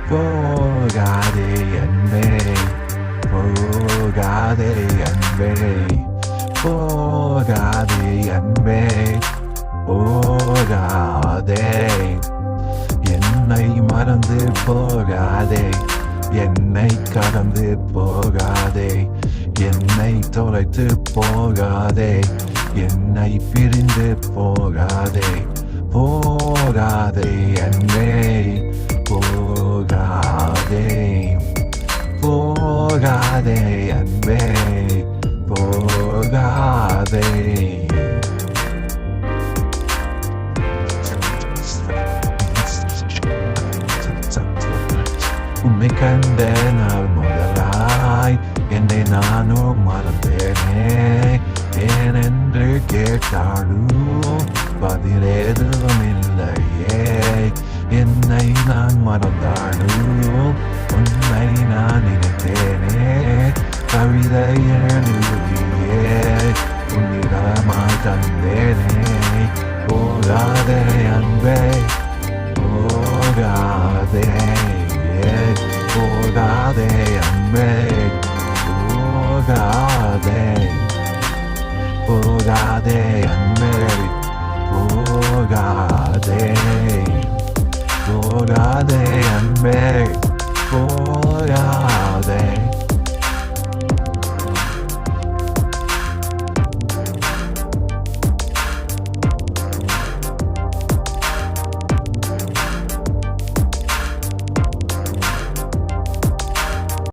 போகாதே அன்பே, போகாதே அன்பே, போகாதே அன்பே, போகாதே. என்னை மறந்து போகாதே, என்னை கடந்து போகாதே, என்னை தொலைத்து போகாதே, என்னை பிரிந்து போகாதே, போகாதே அன்பே, போகாதே, போகாதே அன்பே, போகாதே. உன்னை கண்ட நாள் முதலாய் என்னை நானும் மறந்தேனே, ஏனென்று கேட்டாலும் பதிலேதும் இல்லையே. என்னை நான் மறந்தாலும் உன்னை நான் நினைத்தேனே, கவிதை எழுதியே உன்னிடமாய் தந்தேனே. போகாதே அன்பே, போகாதே, போகாதே அன்பே, போகாதே, போகாதே அன்பே, போகாதே, போகாதே அன்பே, போகாதே.